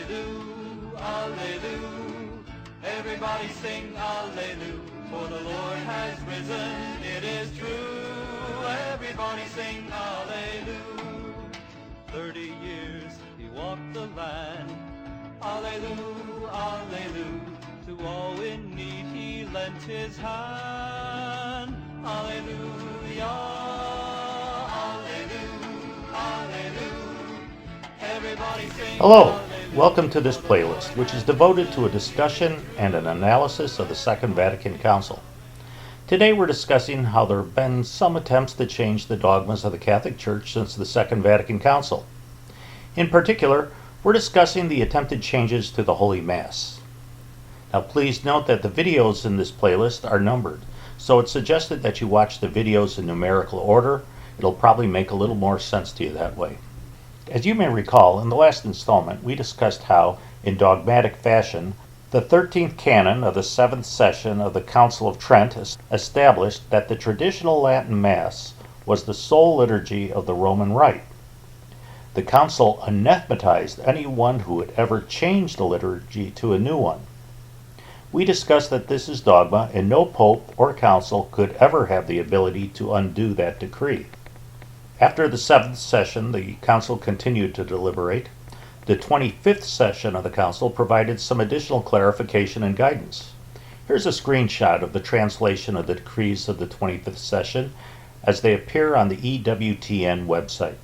Alleluia, Alleluia. Everybody sing Alleluia, for the Lord has risen, it is true. Everybody sing Alleluia. 30 years he walked the land. Alleluia, Alleluia. To all in need he lent his hand. Alleluia, Alleluia, Alleluia. Everybody sing. Hello, welcome to this playlist, which is devoted to a discussion and an analysis of the Second Vatican Council. Today we're discussing how there have been some attempts to change the dogmas of the Catholic Church since the Second Vatican Council. In particular, we're discussing the attempted changes to the Holy Mass. Now please note that the videos in this playlist are numbered, so it's suggested that you watch the videos in numerical order. It'll probably make a little more sense to you that way. As you may recall, in the last installment we discussed how, in dogmatic fashion, the 13th canon of the 7th session of the Council of Trent established that the traditional Latin Mass was the sole liturgy of the Roman Rite. The Council anathematized anyone who would ever change the liturgy to a new one. We discussed that this is dogma, and no pope or council could ever have the ability to undo that decree. After the 7th session, the council continued to deliberate. The 25th session of the council provided some additional clarification and guidance. Here's a screenshot of the translation of the decrees of the 25th session as they appear on the EWTN website.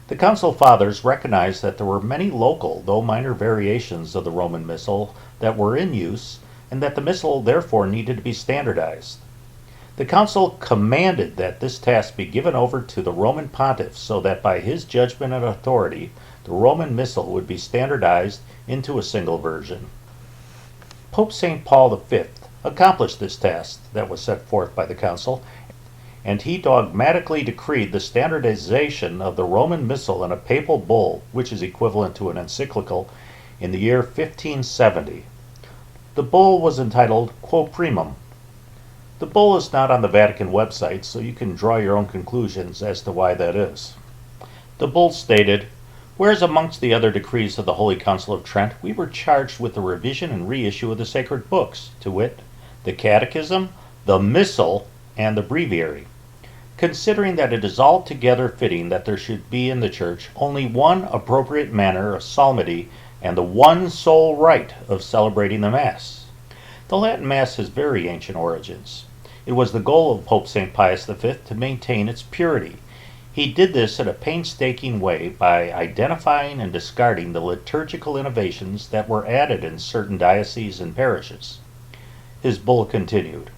The Council Fathers recognized that there were many local, though minor, variations of the Roman Missal that were in use, and that the Missal therefore needed to be standardized. The Council commanded that this task be given over to the Roman Pontiff so that by his judgment and authority, the Roman Missal would be standardized into a single version. Pope St. Paul V accomplished this task that was set forth by the Council, and he dogmatically decreed the standardization of the Roman Missal in a papal bull, which is equivalent to an encyclical, in the year 1570. The bull was entitled Quo Primum. The bull is not on the Vatican website, so you can draw your own conclusions as to why that is. The bull stated, "Whereas amongst the other decrees of the Holy Council of Trent, we were charged with the revision and reissue of the sacred books, to wit, the Catechism, the Missal, and the Breviary. Considering that it is altogether fitting that there should be in the Church only one appropriate manner of psalmody and the one sole rite of celebrating the Mass." The Latin Mass has very ancient origins. It was the goal of Pope St. Pius V to maintain its purity. He did this in a painstaking way by identifying and discarding the liturgical innovations that were added in certain dioceses and parishes. His bull continued,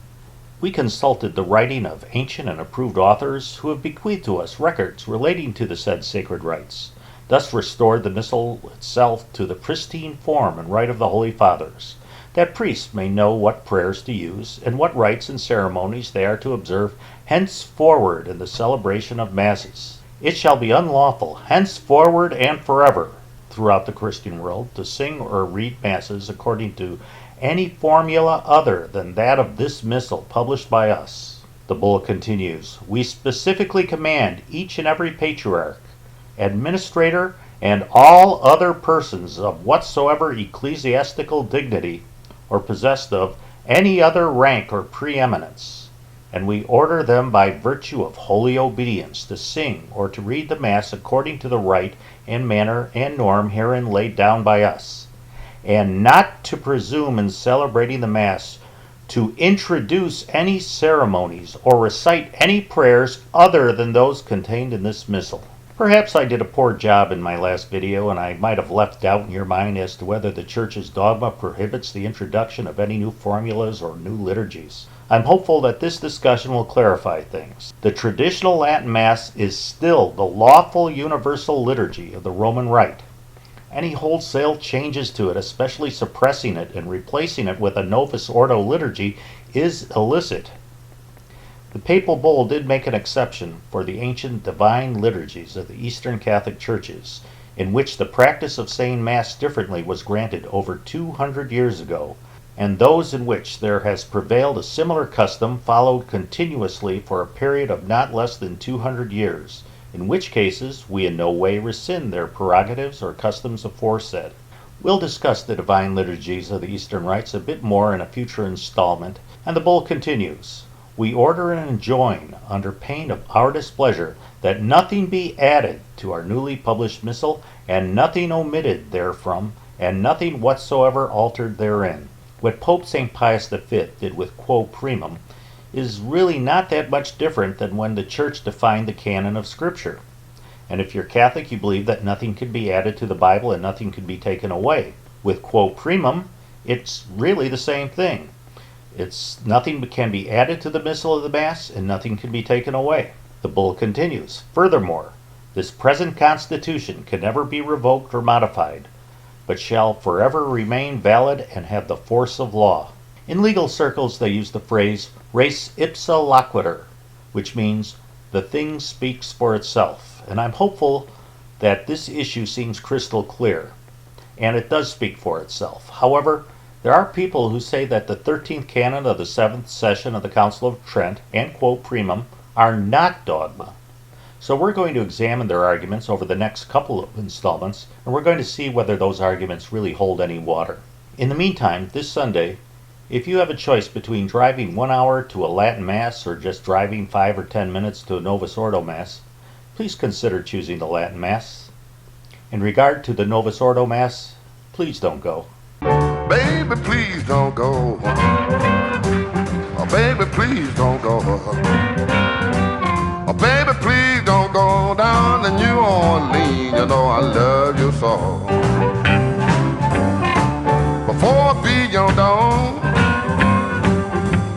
"We consulted the writing of ancient and approved authors who have bequeathed to us records relating to the said sacred rites, thus restored the Missal itself to the pristine form and rite of the Holy Fathers, that priests may know what prayers to use and what rites and ceremonies they are to observe henceforward in the celebration of Masses. It shall be unlawful henceforward and forever throughout the Christian world to sing or read Masses according to any formula other than that of this Missal published by us." The bull continues, "We specifically command each and every patriarch, administrator, and all other persons of whatsoever ecclesiastical dignity, or possessed of any other rank or preeminence, and we order them by virtue of holy obedience to sing or to read the Mass according to the rite and manner and norm herein laid down by us, and not to presume in celebrating the Mass to introduce any ceremonies or recite any prayers other than those contained in this Missal." Perhaps I did a poor job in my last video, and I might have left doubt in your mind as to whether the Church's dogma prohibits the introduction of any new formulas or new liturgies. I'm hopeful that this discussion will clarify things. The traditional Latin Mass is still the lawful universal liturgy of the Roman Rite. Any wholesale changes to it, especially suppressing it and replacing it with a novus ordo liturgy, is illicit. The papal bull did make an exception for the ancient divine liturgies of the Eastern Catholic Churches, in which the practice of saying Mass differently was granted over 200 years ago, and those in which there has prevailed a similar custom followed continuously for a period of not less than 200 years, in which cases we in no way rescind their prerogatives or customs aforesaid. We'll discuss the divine liturgies of the Eastern rites a bit more in a future installment, and the bull continues. We order and enjoin, under pain of our displeasure, that nothing be added to our newly published missal, and nothing omitted therefrom, and nothing whatsoever altered therein. What Pope St. Pius V did with Quo Primum is really not that much different than when the Church defined the canon of Scripture. And if you're Catholic, you believe that nothing can be added to the Bible and nothing can be taken away. With Quo Primum, it's really the same thing. It's nothing can be added to the missal of the Mass and nothing can be taken away. The bull continues. Furthermore, this present constitution can never be revoked or modified, but shall forever remain valid and have the force of law. In legal circles, they use the phrase res ipsa loquitur, which means the thing speaks for itself. And I'm hopeful that this issue seems crystal clear, and it does speak for itself. However, there are people who say that the 13th canon of the 7th session of the Council of Trent and Quo Primum are not dogma. So we're going to examine their arguments over the next couple of installments, and we're going to see whether those arguments really hold any water. In the meantime, this Sunday, if you have a choice between driving 1 hour to a Latin Mass or just driving 5 or 10 minutes to a Novus Ordo Mass, please consider choosing the Latin Mass. In regard to the Novus Ordo Mass, please don't go. Baby, please don't go. Oh, baby, please don't go. Oh, baby, please don't go down to New Orleans. You know I love you so. Before I be your dog,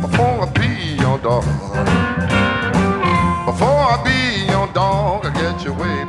before I be your dog, before I be your dog, I get your way.